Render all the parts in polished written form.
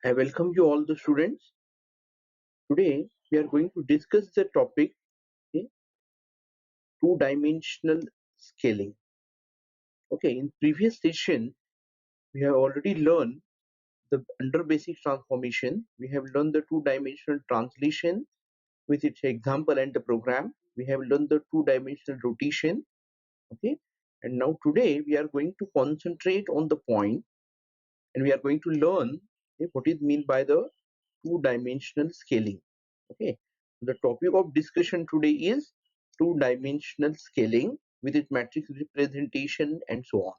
I welcome you all the students. Today we are going to discuss the topic, okay, two-dimensional scaling. Okay, in previous session we have already learned the under basic transformation. We have learned the two-dimensional translation with its example and the program. We have learned the two-dimensional rotation. Okay, and now today we are going to concentrate on the point and we are going to learn, okay, what is meant by the two-dimensional scaling. Okay, the topic of discussion today is two-dimensional scaling with its matrix representation and so on.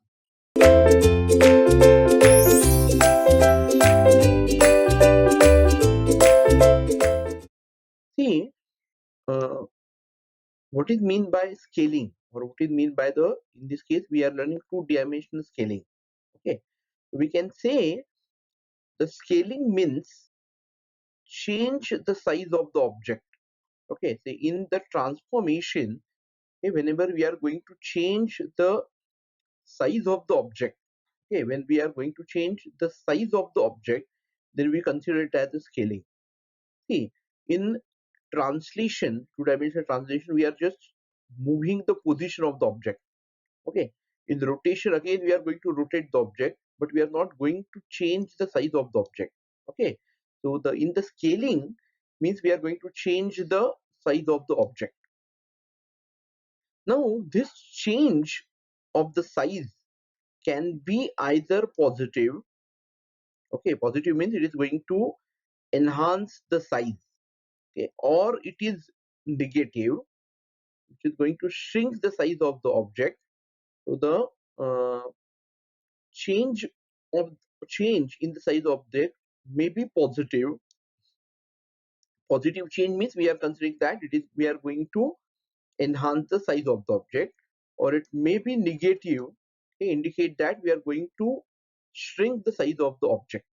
See, uh, what is mean by scaling, or what is mean by the, in this case we are learning two-dimensional scaling. Okay, we can say the scaling means change the size of the object. Okay, so in the transformation, okay, whenever we are going to change the size of the object, okay, when we are going to change the size of the object, then we consider it as a scaling. See, in translation, two-dimensional translation, we are just moving the position of the object. Okay, in rotation, again we are going to rotate the object, but we are not going to change the size of the object. Okay, so the in the scaling means we are going to change the size of the object. Now this change of the size can be either positive. Okay, positive means it is going to enhance the size, okay, or it is negative, which is going to shrink the size of the object. So the change of change in the size of the object may be positive. Positive change means we are considering that it is we are going to enhance the size of the object, or it may be negative, okay, indicate that we are going to shrink the size of the object.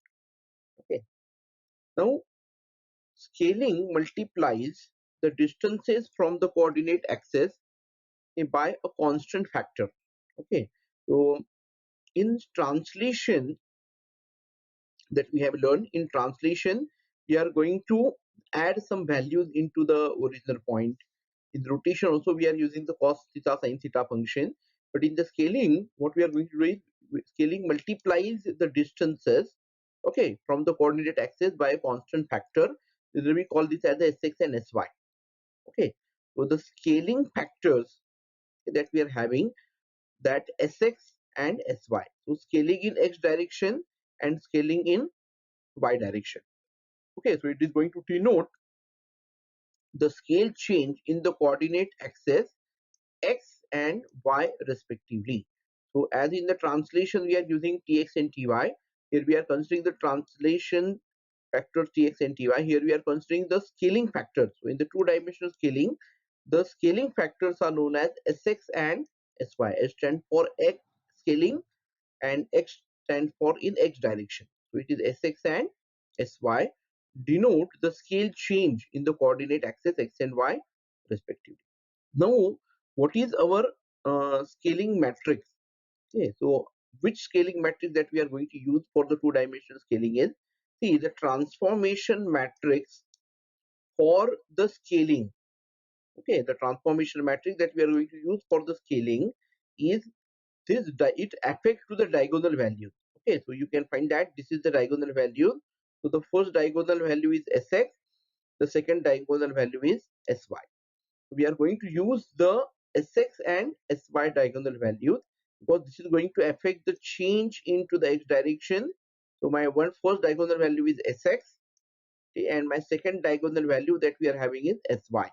Okay, now scaling multiplies the distances from the coordinate axis by a constant factor. Okay, so in translation that we have learned, in translation we are going to add some values into the original point. In rotation also we are using the cos theta sin theta function, but in the scaling what we are going to do is scaling multiplies the distances, okay, from the coordinate axis by a constant factor. We call this as the sx and sy. Okay, so the scaling factors that we are having, that sx and sy, so scaling in x direction and scaling in y direction. Okay, so it is going to denote the scale change in the coordinate axis x and y respectively. So as in the translation we are using tx and ty, here we are considering the translation factors tx and ty. Here we are considering the scaling factors. So in the two-dimensional scaling, the scaling factors are known as sx and sy. S stands for x scaling and x stands for in x direction. So it is sx and sy denote the scale change in the coordinate axis x and y respectively. Now, what is our scaling matrix? Okay, so which scaling matrix that we are going to use for the two-dimensional scaling is, see, the transformation matrix for the scaling. Okay, the transformation matrix that we are going to use for the scaling is this, it affects to the diagonal value. Okay, so you can find that this is the diagonal value. So the first diagonal value is sx, the second diagonal value is sy. We are going to use the sx and sy diagonal values because this is going to affect the change into the x direction. So my first diagonal value is sx, okay, and my second diagonal value that we are having is sy,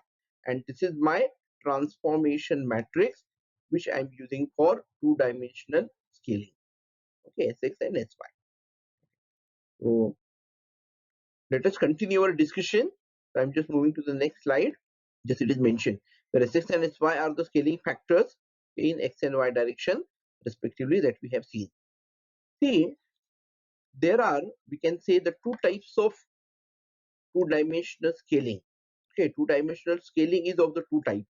and this is my transformation matrix which I am using for two-dimensional scaling. Okay, sx and sy. So let us continue our discussion. So I'm just moving to the next slide. Just it is mentioned where sx and sy are the scaling factors in x and y direction respectively that we have seen. See, there are, we can say, the two types of two-dimensional scaling. Okay, two-dimensional scaling is of the two types.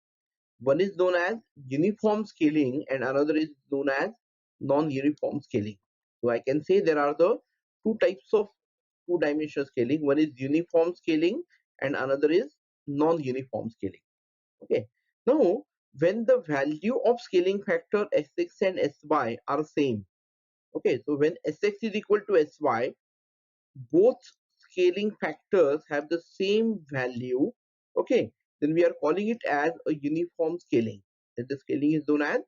One is known as uniform scaling and another is known as non-uniform scaling. So I can say there are the two types of two-dimensional scaling. One is uniform scaling and another is non-uniform scaling. Okay. Now, when the value of scaling factor Sx and Sy are same, okay, so when Sx is equal to Sy, both scaling factors have the same value, okay, then we are calling it as a uniform scaling. Then the scaling is known as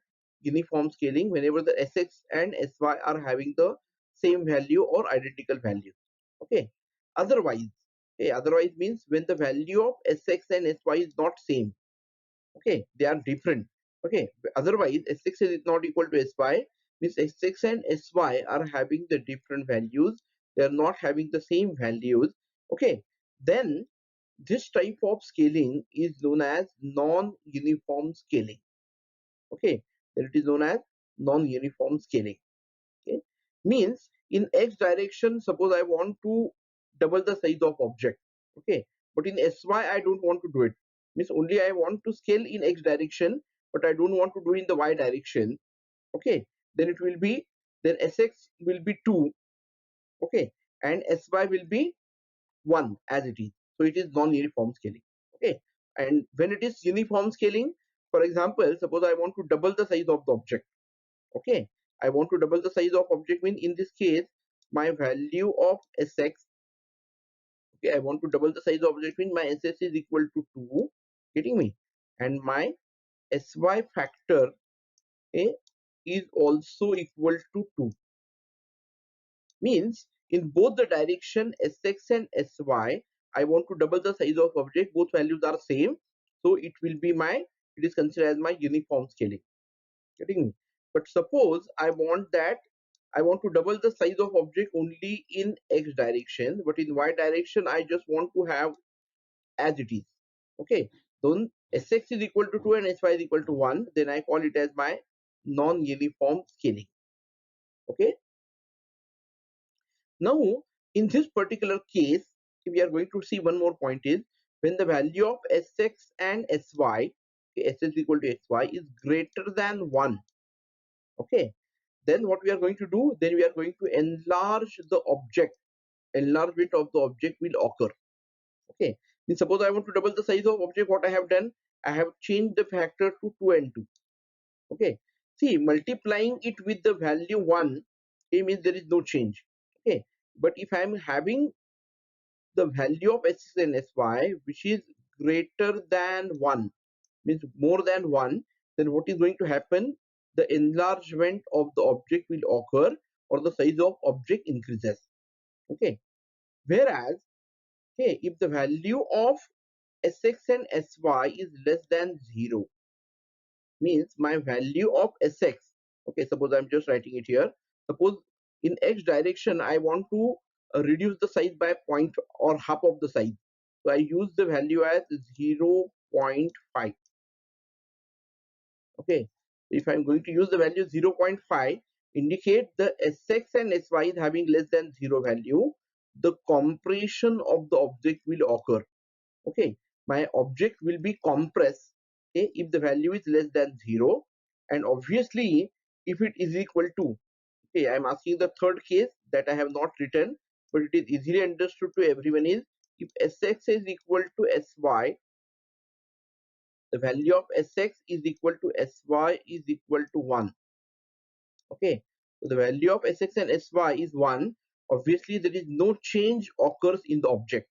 uniform scaling whenever the Sx and Sy are having the same value or identical value. Okay. Otherwise, okay, otherwise means when the value of Sx and Sy is not same, okay, they are different. Okay, otherwise Sx is not equal to Sy means Sx and Sy are having the different values, they are not having the same values. Okay, then this type of scaling is known as non-uniform scaling. Okay, then it is known as non-uniform scaling. Okay, means in x direction, suppose I want to double the size of object, okay, but in Sy I don't want to do it, means only I want to scale in x direction but I don't want to do in the y direction. Okay, then it will be, then Sx will be 2, okay, and Sy will be 1 as it is, so it is non-uniform scaling. Okay, and when it is uniform scaling, for example, suppose I want to double the size of the object. Okay, I want to double the size of object, mean in this case my value of Sx, okay, I want to double the size of object, mean my Sx is equal to 2, getting me, and my Sy factor, okay, is also equal to 2, means in both the direction Sx and Sy I want to double the size of object, both values are same, so it will be my, it is considered as my uniform scaling, getting me. But suppose I want that I want to double the size of object only in x direction, but in y direction I just want to have as it is. Okay, then Sx is equal to 2 and Sy is equal to 1, then I call it as my non-uniform scaling. Okay, now in this particular case we are going to see one more point is when the value of Sx and Sy, okay, S is equal to Sy is greater than 1, okay, then what we are going to do, then we are going to enlarge the object, enlargement of the object will occur. Okay, means suppose I want to double the size of object, what I have done, I have changed the factor to 2 and 2. Okay, see, multiplying it with the value 1, it means there is no change. Okay, but if I am having the value of Sx and Sy which is greater than 1, means more than 1, then what is going to happen, the enlargement of the object will occur or the size of object increases. Okay, whereas, okay, if the value of Sx and Sy is less than 0, means my value of Sx, okay, suppose I'm just writing it here, suppose in x direction I want to reduce the size by point or half of the size, so I use the value as 0.5. Okay, if I'm going to use the value 0.5, indicate the Sx and Sy is having less than 0 value, the compression of the object will occur. Okay, my object will be compressed, okay, if the value is less than 0, and obviously if it is equal to, okay, I'm asking the third case that I have not written but it is easily understood to everyone, is if Sx is equal to Sy, the value of Sx is equal to Sy is equal to 1. Okay, so the value of Sx and Sy is 1, obviously there is no change occurs in the object.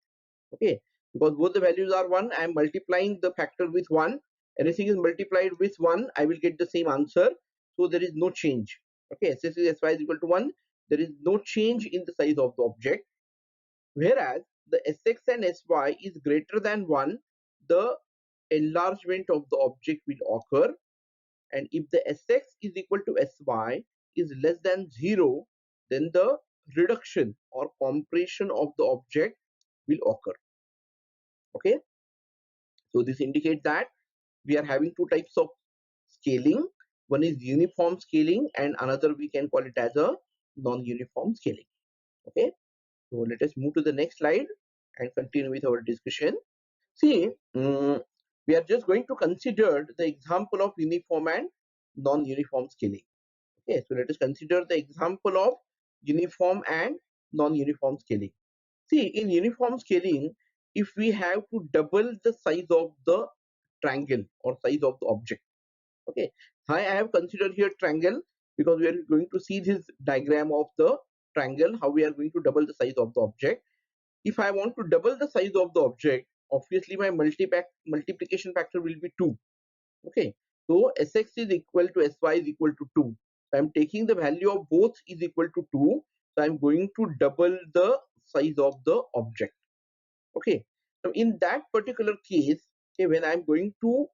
Okay, because both the values are 1, I am multiplying the factor with 1, anything is multiplied with 1 I will get the same answer, so there is no change. Okay, Sx is Sy is equal to 1, there is no change in the size of the object, whereas the Sx and Sy is greater than 1, the enlargement of the object will occur, and if the Sx is equal to Sy is less than 0, then the reduction or compression of the object will occur. Okay, so this indicates that we are having two types of scaling, one is uniform scaling and another we can call it as a non-uniform scaling. Okay, so let us move to the next slide and continue with our discussion. See, we are just going to consider the example of uniform and non-uniform scaling. Okay, so let us consider the example of uniform and non-uniform scaling. See, in uniform scaling, if we have to double the size of the triangle or size of the object, okay, I have considered here triangle because we are going to see this diagram of the triangle, how we are going to double the size of the object. If I want to double the size of the object, obviously my multiplication factor will be 2. Okay, so Sx is equal to Sy is equal to 2. So I'm taking the value of both is equal to 2. So I'm going to double the size of the object. Okay, so in that particular case, okay, when I'm going to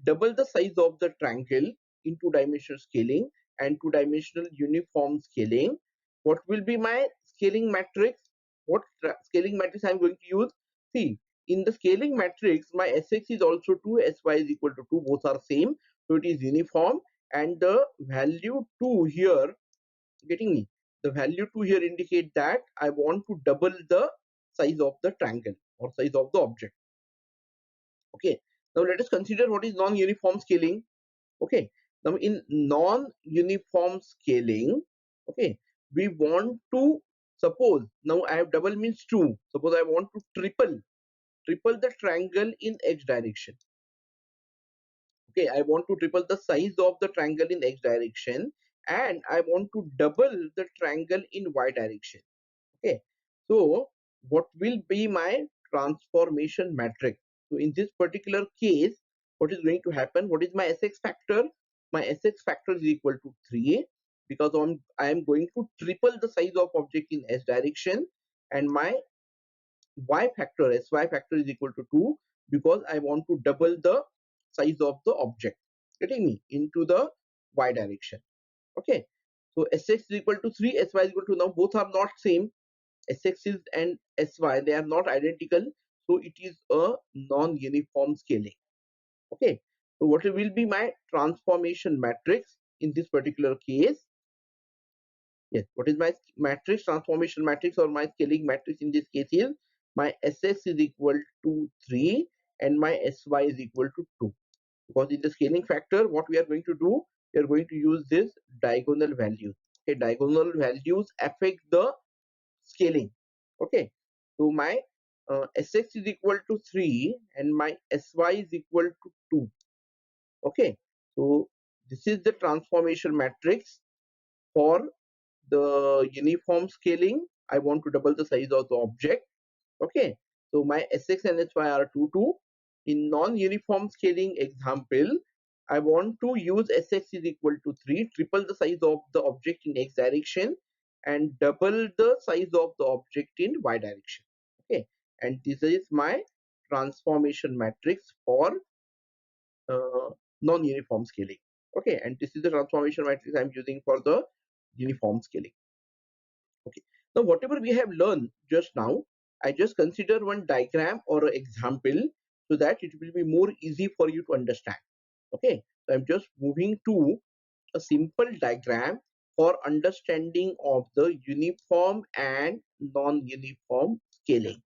double the size of the triangle in two-dimensional scaling and two-dimensional uniform scaling, what will be my scaling matrix? What scaling matrix I'm going to use? See, in the scaling matrix, my Sx is also 2, Sy is equal to 2, both are same, so it is uniform, and the value 2 here, getting me? The value 2 here indicate that I want to double the size of the triangle or size of the object. Okay, now let us consider what is non-uniform scaling. Okay, now in non-uniform scaling, okay, we want to, suppose now I have double means 2, suppose I want to triple the triangle in x direction. Okay, I want to triple the size of the triangle in x direction, and I want to double the triangle in y direction. Okay, so what will be my transformation matrix? So in this particular case, what is going to happen? What is my Sx factor? My Sx factor is equal to 3 because I am going to triple the size of object in s direction, and my y factor, Sy factor is equal to 2 because I want to double the size of the object, getting me, into the y direction. Okay, so Sx is equal to 3, Sy is equal to, now both are not same, Sx is and Sy, they are not identical, so it is a non-uniform scaling. Okay, so what will be my transformation matrix in this particular case? Yes, what is my matrix, transformation matrix or my scaling matrix in this case is my Sx is equal to 3 and my Sy is equal to 2. Because in the scaling factor, what we are going to do, we are going to use this diagonal values. Okay, diagonal values affect the scaling. Okay, so my Sx is equal to 3 and my Sy is equal to 2. Okay, so this is the transformation matrix for the uniform scaling. I want to double the size of the object. Okay, so my Sx and Sy are 2 2. In non-uniform scaling example, I want to use Sx is equal to 3, triple the size of the object in x direction and double the size of the object in y direction. Okay, and this is my transformation matrix for uh, non-uniform scaling. Okay, and this is the transformation matrix I'm using for the uniform scaling. Okay, now whatever we have learned just now, I just consider one diagram or an example so that it will be more easy for you to understand. Okay, so I'm just moving to a simple diagram for understanding of the uniform and non-uniform scaling.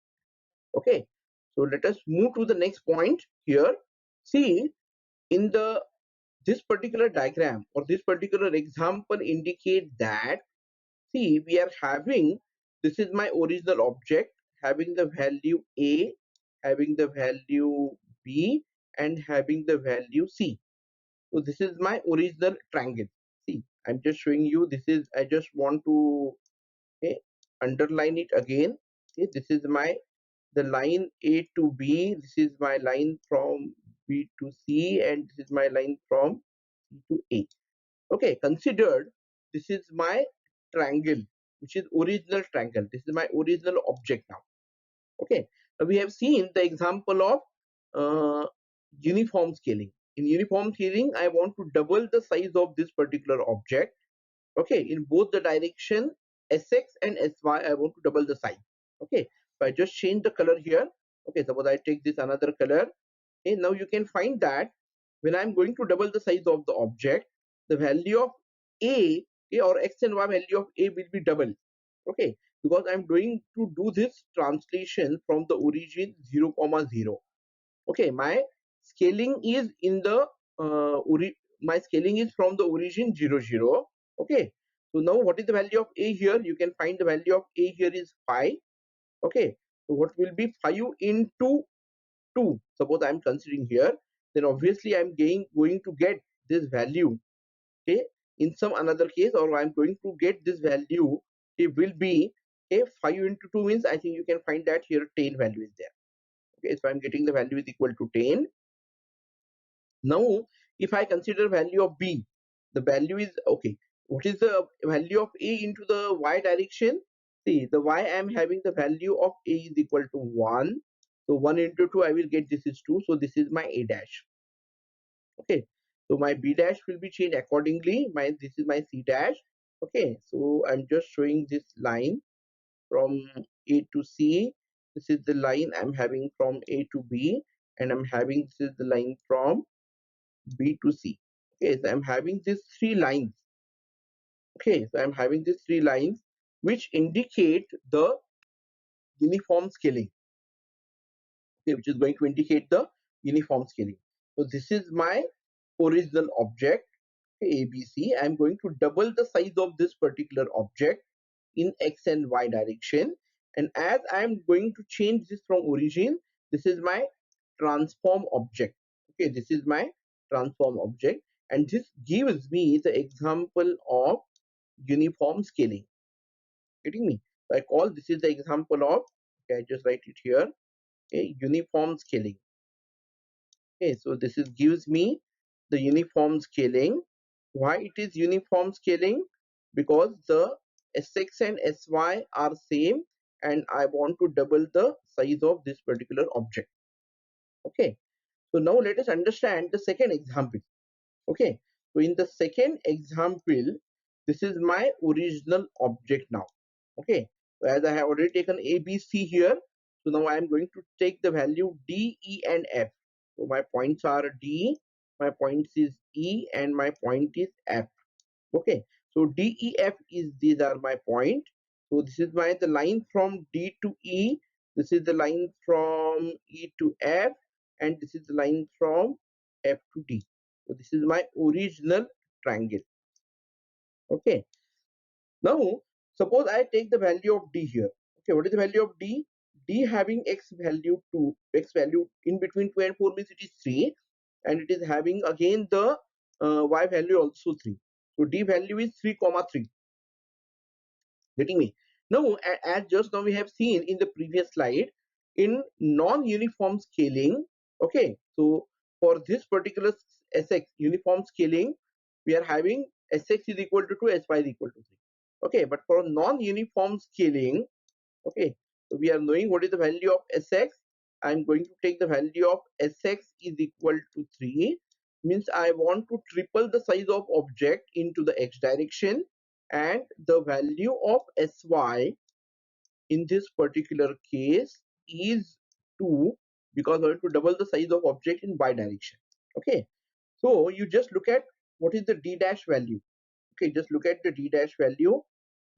Okay, so let us move to the next point here. See, in the this particular diagram or this particular example indicate that, see, we are having, this is my original object having the value A, having the value B, and having the value C. So this is my original triangle. See, I'm just showing you, this is, I just want to, okay, underline it again. Okay, this is my, the line A to B, this is my line from B to C, and this is my line from C to A. Okay, considered this is my triangle, which is original triangle. This is my original object now. Okay, now we have seen the example of uh, uniform scaling. In uniform scaling, I want to double the size of this particular object. Okay, in both the direction Sx and Sy, I want to double the size. Okay, so I just change the color here. Okay, suppose I take this another color. Okay, now you can find that when I'm going to double the size of the object, the value of A, okay, or x and y value of A will be double. Okay, because I'm going to do this translation from the origin 0 comma 0. Okay, my scaling is in the my scaling is from the origin 0 0. Okay, so now what is the value of A here? You can find the value of A here is 5. Okay, so what will be 5 into 2, suppose I'm considering here, then obviously I'm going to get this value, okay, in some another case, or I'm going to get this value, it will be, okay, 5 into 2 means, I think you can find that here 10 value is there. Okay, so I'm getting the value is equal to 10. Now if I consider value of b, the value is, okay, what is the value of a into the y direction? See, the y I am having the value of a is equal to 1, so 1 into 2 I will get, this is 2, so this is my a dash. Okay, so my b dash will be changed accordingly, my, this is my c dash. Okay, so I'm just showing this line from a to c, this is the line I'm having from a to b, and I'm having, this is the line from b to c. Okay, so I'm having these three lines. Okay, so I'm having these three lines which indicate the uniform scaling, okay, which is going to indicate the uniform scaling. So this is my original object, okay, ABC. I'm going to double the size of this particular object in x and y direction, and as I'm going to change this from origin, this is my transform object. Okay, this is my transform object, and this gives me the example of uniform scaling. Getting me? So I call, this is the example of, okay, I just write it here, okay, uniform scaling. Okay, so this is gives me the uniform scaling. Why it is uniform scaling? Because the sx and sy are same, and I want to double the size of this particular object. Okay, so now let us understand the second example. Okay, so in the second example, this is my original object now. Okay, so as I have already taken a b c here, so now I am going to take the value d, e and f. So my points are d, my points is e, and my point is f. Okay, so d, e, f is, these are my point. So this is my, the line from d to e, this is the line from e to f, and this is the line from f to d. So this is my original triangle. Okay, now suppose I take the value of d here. Okay, what is the value of d? D having x value 2, x value in between 2 and 4 means it is 3, and it is having again the y value also 3. So d value is 3 comma 3. Getting me? Now as just now we have seen in the previous slide, in non-uniform scaling, okay, so for this particular sx uniform scaling, we are having sx is equal to 2, sy is equal to 3. Okay, but for non-uniform scaling, okay, so we are knowing what is the value of sx. I'm going to take the value of sx is equal to 3, means I want to triple the size of object into the x direction, and the value of sy in this particular case is 2, because I want to double the size of object in y direction. Okay, so you just look at what is the d dash value. Okay, just look at the d dash value.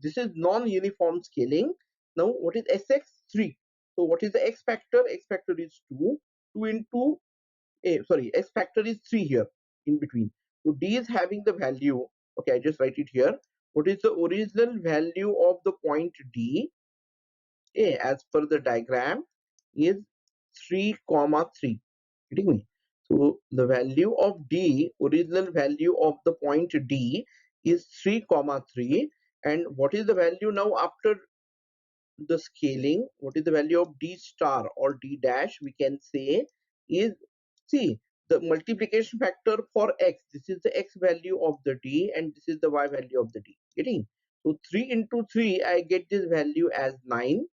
This is non-uniform scaling. Now what is sx? 3. So what is the x factor? X factor is 2. 2 into x factor is 3 here in between. So d is having the value. Okay, I just write it here. What is the original value of the point d? As per the diagram is 3 comma 3. Getting me? So the value of d, original value of the point d is 3 comma 3, and what is the value now after the scaling? What is the value of d star or d dash? We can say is, see, the multiplication factor for x, this is the x value of the d, and this is the y value of the d. Getting? So 3 into 3, I get this value as 9.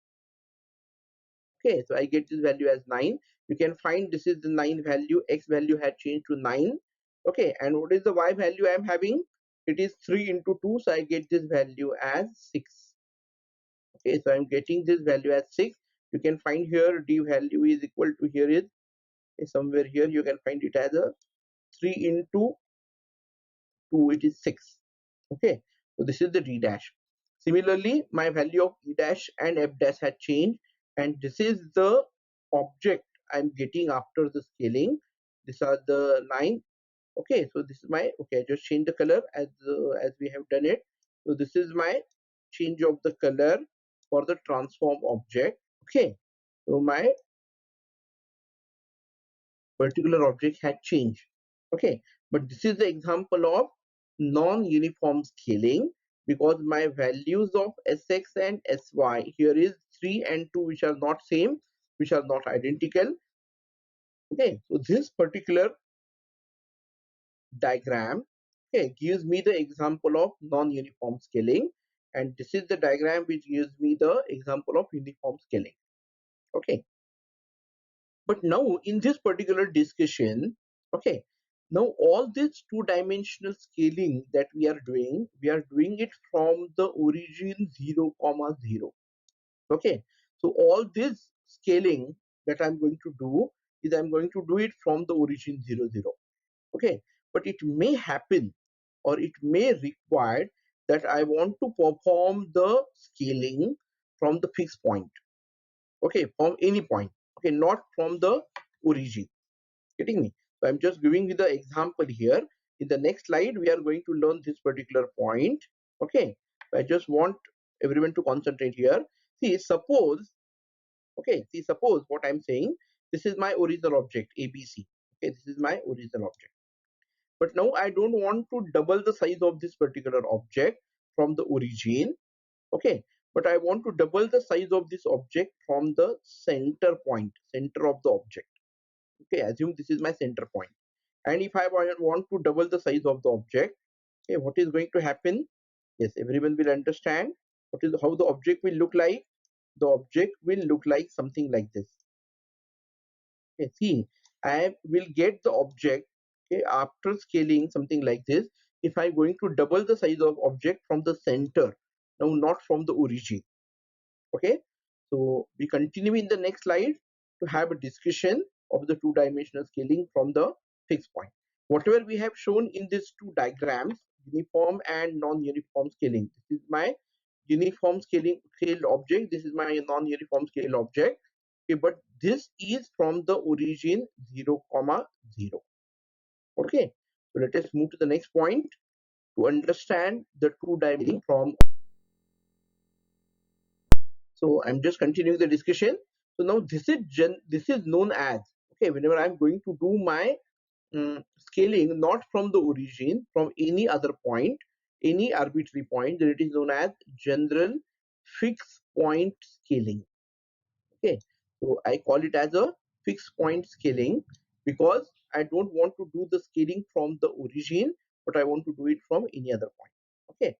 Okay, so I get this value as 9. You can find this is the 9 value, x value had changed to 9. Okay, and what is the y value I am having? It is 3 into 2, so I get this value as 6. Okay, so I'm getting this value as 6. You can find here d value is equal to, here is somewhere here, you can find it as a 3 into 2, it is 6. Okay, so this is the d dash. Similarly, my value of e dash and f dash had changed, and this is the object I'm getting after the scaling. These are the line. Okay, so this is my, okay, I just change the color as we have done it. So this is my change of the color for the transform object. Okay, so my particular object had changed. Okay, but this is the example of non-uniform scaling, because my values of sx and sy here is 3 and 2, which are not same, which are not identical. Okay, so this particular diagram, okay, gives me the example of non-uniform scaling, and this is the diagram which gives me the example of uniform scaling. Okay, but now in this particular discussion, okay, now all this two-dimensional scaling that we are doing it from the origin 0 comma 0. Okay, so all this scaling that I'm going to do is I'm going to do it from the origin 0 0. Okay, but it may happen or it may require that I want to perform the scaling from the fixed point. Okay, from any point. Okay, not from the origin. Getting me? So I'm just giving you the example here. In the next slide, we are going to learn this particular point. Okay, I just want everyone to concentrate here. See, suppose, okay, see, suppose what I'm saying, this is my original object ABC. Okay, this is my original object. But now I don't want to double the size of this particular object from the origin. Okay, but I want to double the size of this object from the center point, center of the object. Okay, assume this is my center point, and if I want to double the size of the object, okay, what is going to happen? Yes, everyone will understand what is how the object will look like. The object will look like something like this. Okay, see, I will get the object, okay, after scaling something like this, if I'm going to double the size of object from the center, now not from the origin. Okay, so we continue in the next slide to have a discussion of the two-dimensional scaling from the fixed point. Whatever we have shown in these two diagrams, uniform and non-uniform scaling, this is my uniform scaling scaled object, this is my non-uniform scale object. Okay, but this is from the origin 0 comma 0. Okay, so let us move to the next point to understand the two-dimensional from. So I'm just continuing the discussion. So now this is known as, okay, whenever I'm going to do my scaling not from the origin, from any other point, any arbitrary point, then it is known as general fixed point scaling. Okay, so I call it as a fixed point scaling because I don't want to do the scaling from the origin, but I want to do it from any other point. Okay,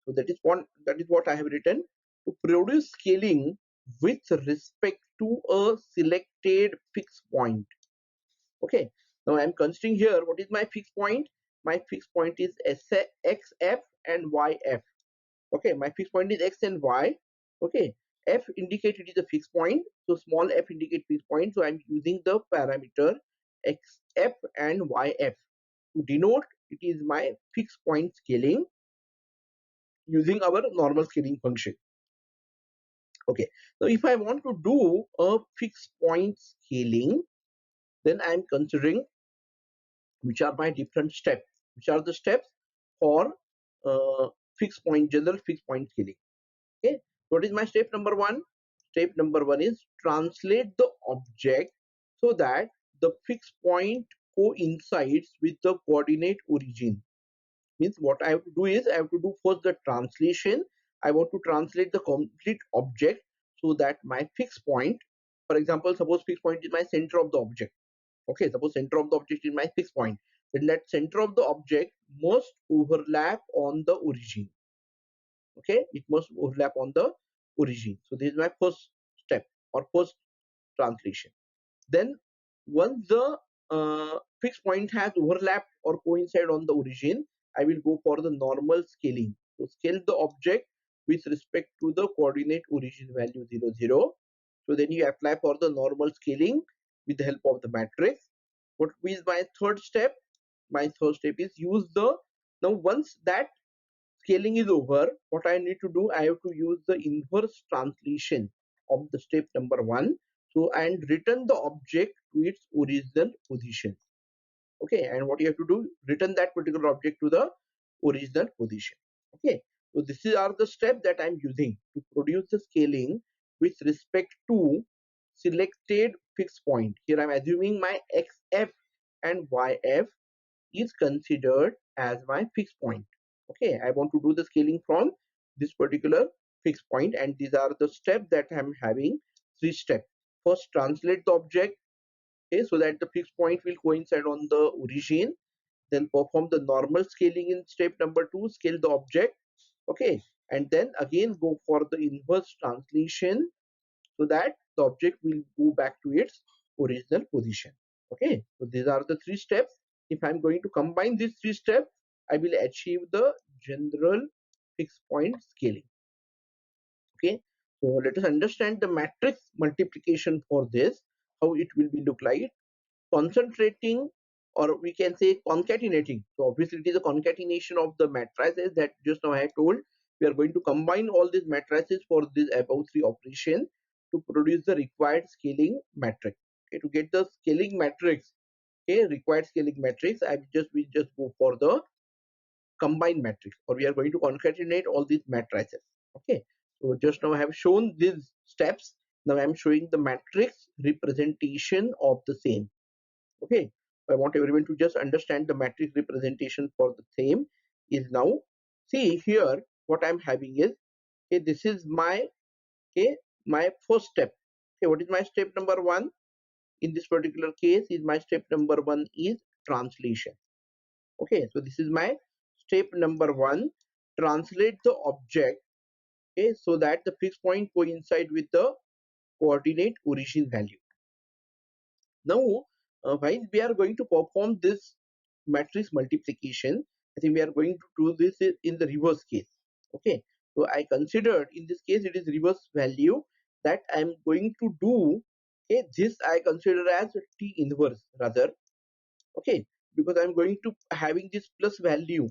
so that is what I have written. To produce scaling with respect to a selected fixed point. Okay, now I'm considering here what is my fixed point. My fixed point is xf and yf. Okay, my fixed point is x and y. Okay, f indicated is a fixed point, so small f indicate fixed point, so I'm using the parameter xf and yf to denote it is my fixed point scaling using our normal scaling function. Okay, so if I want to do a fixed point scaling, then I'm considering which are my different steps, which are the steps for fixed point, general fixed point scaling. Okay, what is my step number one? Step number one is translate the object so that the fixed point coincides with the coordinate origin. Means what I have to do is I have to do first the translation. I want to translate the complete object so that my fixed point, for example, suppose fixed point is my center of the object. Okay, suppose center of the object is my fixed point, then that center of the object must overlap on the origin. Okay, it must overlap on the origin. So this is my first step or first translation. Then once the fixed point has overlapped or coincide on the origin, I will go for the normal scaling. So scale the object with respect to the coordinate origin value 0 0. So then you apply for the normal scaling with the help of the matrix. What is my third step? My third step is use the, now once that scaling is over, what I need to do, I have to use the inverse translation of the step number one. So and return the object to its original position. Okay, and what you have to do, return that particular object to the original position. Okay, so this are the steps that I'm using to produce the scaling with respect to selected fixed point. Here I'm assuming my xf and yf is considered as my fixed point. Okay, I want to do the scaling from this particular fixed point, and these are the steps that I'm having. Three steps. First, translate the object, okay, so that the fixed point will coincide on the origin. Then perform the normal scaling in step number 2, scale the object, okay, and then again go for the inverse translation so that the object will go back to its original position. Okay, so these are the three steps. If I'm going to combine these three steps, I will achieve the general fixed point scaling. Okay, so let us understand the matrix multiplication for this, how it will be look like. Concentrating, or we can say concatenating. So obviously it is a concatenation of the matrices that just now I have told. We are going to combine all these matrices for this above three operation to produce the required scaling matrix. Okay, to get the scaling matrix, okay, required scaling matrix, we just go for the combined matrix, or we are going to concatenate all these matrices. Okay, so just now I have shown these steps. Now I am showing the matrix representation of the same. Okay, I want everyone to just understand the matrix representation for the same is now. See here, what I'm having is, okay, this is my, okay, my first step. Okay, what is my step number 1? In this particular case, is my step number 1 is translation. Okay, so this is my step number 1. Translate the object, okay, so that the fixed point coincide with the coordinate origin value. Now, while we are going to perform this matrix multiplication, I think we are going to do this in the reverse case. Okay, so I considered in this case it is reverse value that I am going to do. Okay, this I consider as T inverse rather. Okay, because I am going to having this plus value,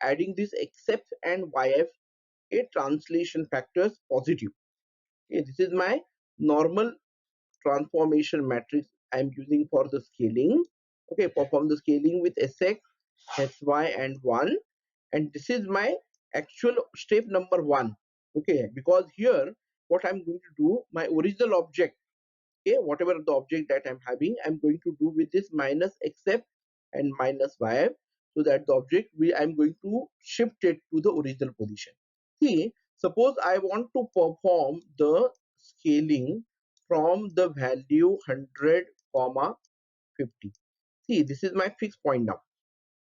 adding this xf and yf, a translation factors positive. Okay, this is my normal transformation matrix I'm using for the scaling. Okay, perform the scaling with sx, sy and 1, and this is my actual step number 1. Okay, because here what I'm going to do, my original object, okay, whatever the object that I'm having, I'm going to do with this minus xf and minus y, so that the object I'm going to shift it to the original position. See, suppose I want to perform the scaling from the value 100 comma 50. See, this is my fixed point now.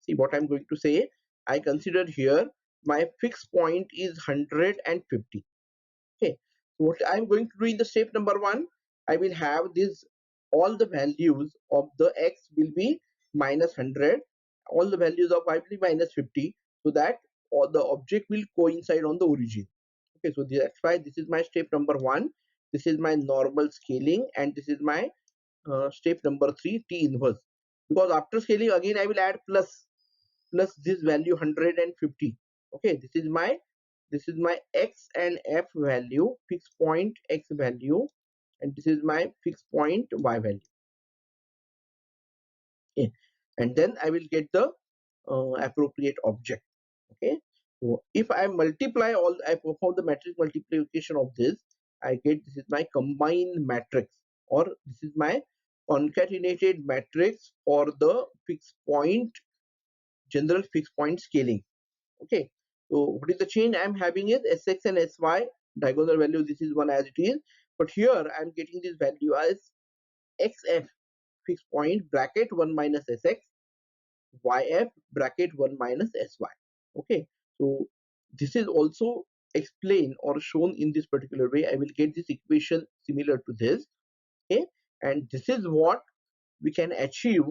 See what I'm going to say. I consider here my fixed point is 150. Okay, so what I'm going to do in the step number 1, I will have this, all the values of the x will be minus 100, all the values of y will be minus 50, so that all the object will coincide on the origin. Okay, so that's why this is my step number 1, this is my normal scaling, and this is my step number 3, T inverse. Because after scaling again I will add plus this value 150. Okay, this is my x and f value, fixed point x value, and this is my fixed point y value. Okay, and then I will get the appropriate object. Okay, so if I multiply all, I perform the matrix multiplication of this, I get this is my combined matrix, or this is my concatenated matrix for the fixed point, general fixed point scaling. Okay, so what is the change I'm having is sx and sy diagonal value, this is one as it is, but here I'm getting this value as xf fixed point bracket 1 minus sx, yf bracket 1 minus sy. Okay, so this is also explained or shown in this particular way. I will get this equation similar to this. Okay, and this is what we can achieve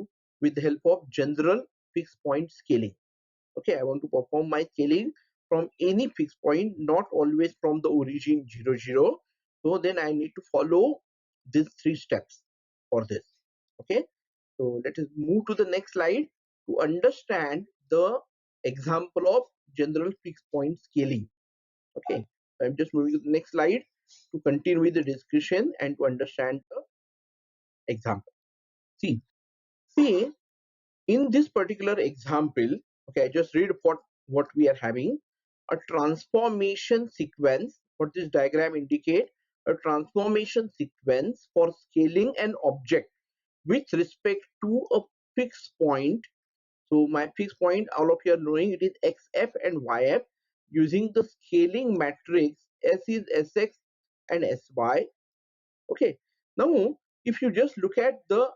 with the help of general fixed point scaling. Okay, I want to perform my scaling from any fixed point, not always from the origin 0 0. So then I need to follow these 3 steps for this. Okay, so let us move to the next slide to understand the example of general fixed point scaling. Okay, so I'm just moving to the next slide to continue with the discussion and to understand the example. See, in this particular example, okay, I just read what we are having. A transformation sequence, what this diagram indicate, a transformation sequence for scaling an object with respect to a fixed point. So my fixed point, all of you are knowing, it is xf and yf using the scaling matrix. S is sx and sy. Okay, now if you just look at the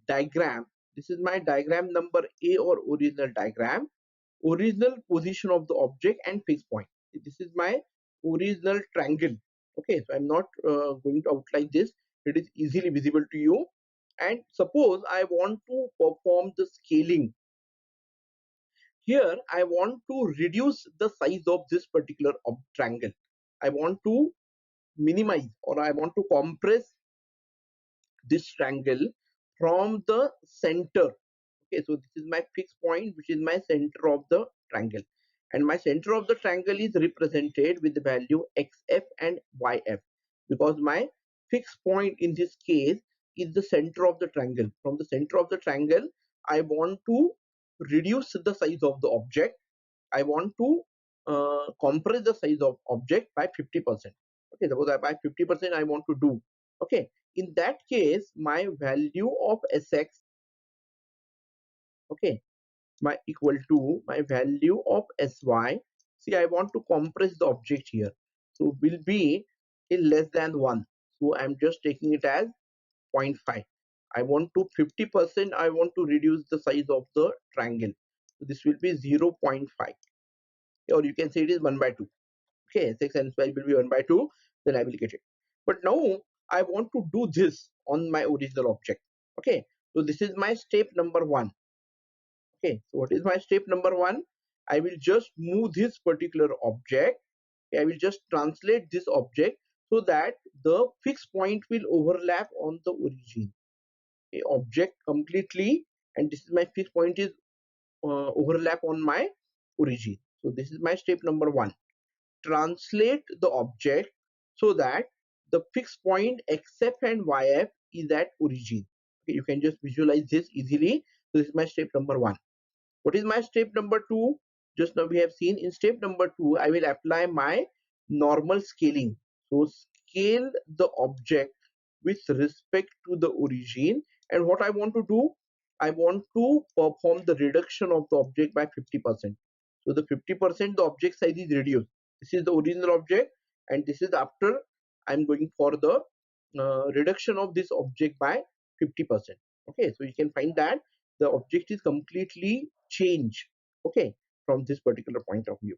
diagram, this is my diagram number A, or original diagram, original position of the object and fixed point. This is my original triangle. Okay, so I'm not going to outline this, it is easily visible to you. And suppose I want to perform the scaling. Here I want to reduce the size of this particular triangle. I want to minimize, or I want to compress this triangle from the center. Okay, so this is my fixed point, which is my center of the triangle, and my center of the triangle is represented with the value xf and yf, because my fixed point in this case is the center of the triangle. From the center of the triangle, I want to reduce the size of the object. I want to compress the size of object by 50%. Okay, suppose by 50% I want to do. Okay, in that case, my value of sx, okay, my equal to my value of sy. See, I want to compress the object here, so will be in less than 1. So I'm just taking it as 0.5. I want to 50%, I want to reduce the size of the triangle, so this will be 0.5, or you can say it is 1 by 2. Okay, 6 and 12 will be 1 by 2, then I will get it. But now I want to do this on my original object. Okay, so this is my step number 1. Okay, so what is my step number 1? I will just move this particular object. Okay, I will just translate this object so that the fixed point will overlap on the origin. Okay, object completely, and this is my fixed point is overlap on my origin. So this is my step number 1. Translate the object so that the fixed point xf and yf is at origin. Okay, you can just visualize this easily. So this is my step number 1. What is my step number 2? Just now we have seen in step number 2, I will apply my normal scaling. So scale the object with respect to the origin, and what I want to do, I want to perform the reduction of the object by 50%. So the 50% the object size is reduced. This is the original object, and this is after I'm going for the reduction of this object by 50%. Okay, so you can find that the object is completely changed, okay, from this particular point of view.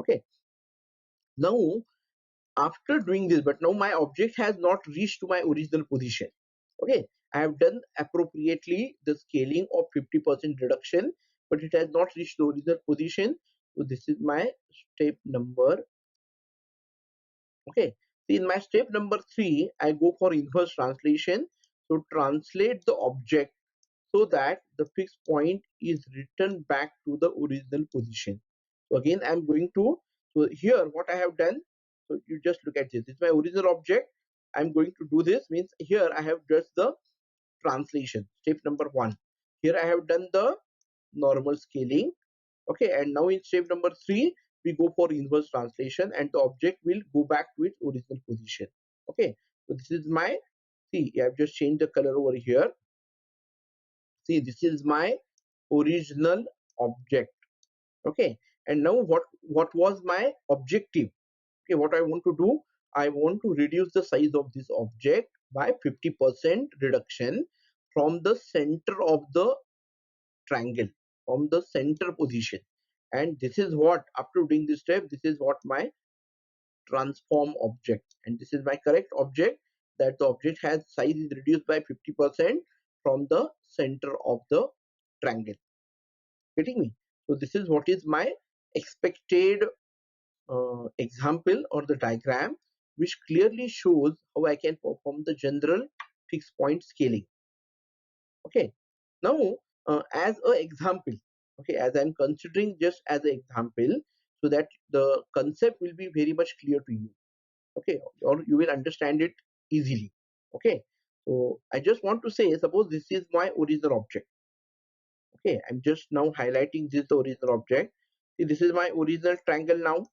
Okay, now after doing this, but now my object has not reached to my original position. Okay, I have done appropriately the scaling of 50% reduction, but it has not reached the original position. So this is my step number. Okay, so in my step number 3, I go for inverse translation. So translate the object so that the fixed point is returned back to the original position. So again I'm going to, so here what I have done, so you just look at this, this is my original object. I'm going to do this, means here I have just the translation, step number 1. Here I have done the normal scaling. Okay, and now in step number 3 we go for inverse translation, and the object will go back to its original position. Okay, so this is my, see, I have just changed the color over here. See, this is my original object. Okay, and now what was my objective? Okay, what I want to do, I want to reduce the size of this object by 50% reduction from the center of the triangle, from the center position. And this is what, after doing this step, this is what my transform object, and this is my correct object, that the object has size is reduced by 50% from the center of the triangle. Getting me? So this is what is my expected example or the diagram, which clearly shows how I can perform the general fixed point scaling. Okay, now as a example, okay, as I'm considering just as an example, so that the concept will be very much clear to you. Okay, or you will understand it easily. Okay, so I just want to say, suppose this is my original object. Okay, I'm just now highlighting this the original object. See, this is my original triangle now.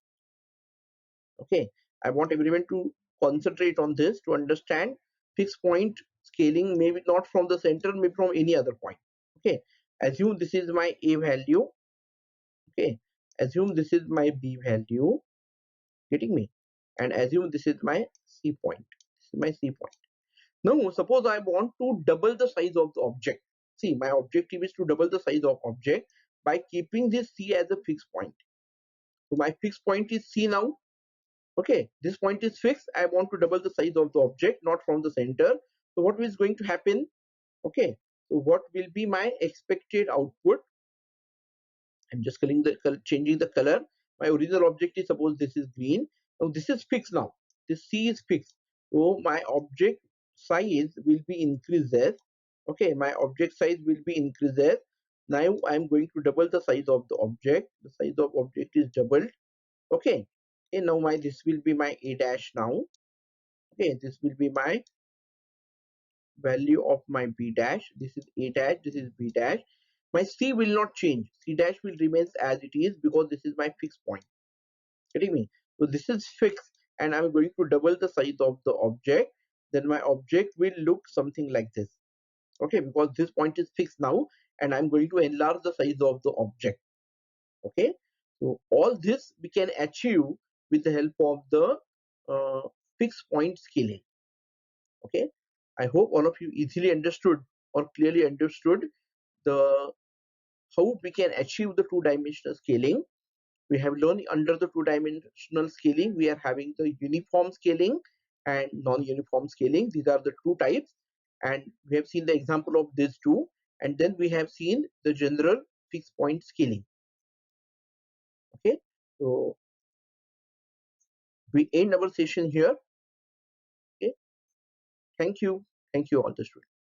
Okay, I want everyone to concentrate on this to understand fixed point scaling, maybe not from the center, maybe from any other point. Okay, assume this is my A value. Okay, assume this is my B value, getting me, and assume this is my C point. This is my C point. Now suppose I want to double the size of the object. See, my objective is to double the size of object by keeping this C as a fixed point. So my fixed point is C now. Okay, this point is fixed. I want to double the size of the object, not from the center. So what is going to happen? Okay, so what will be my expected output? I'm just changing the color. My original object is, suppose this is green. Now this is fixed now. This C is fixed. So my object size will be increases. Okay, my object size will be increases. Now I'm going to double the size of the object. The size of object is doubled. Okay. Okay, now my this will be my A dash now. Okay, this will be my value of my B dash. This is A dash, this is B dash. My C will not change. C dash will remains as it is because this is my fixed point. Getting me? So this is fixed and I'm going to double the size of the object. Then my object will look something like this. Okay, because this point is fixed now and I'm going to enlarge the size of the object. Okay, so all this we can achieve with the help of the uh, fixed point scaling. Okay, I hope all of you easily understood or clearly understood the how we can achieve the two-dimensional scaling. We have learned under the two-dimensional scaling we are having the uniform scaling and non-uniform scaling. These are the two types and we have seen the example of these two, and then we have seen the general fixed point scaling. Okay, so we end our session here. Okay, thank you all the students.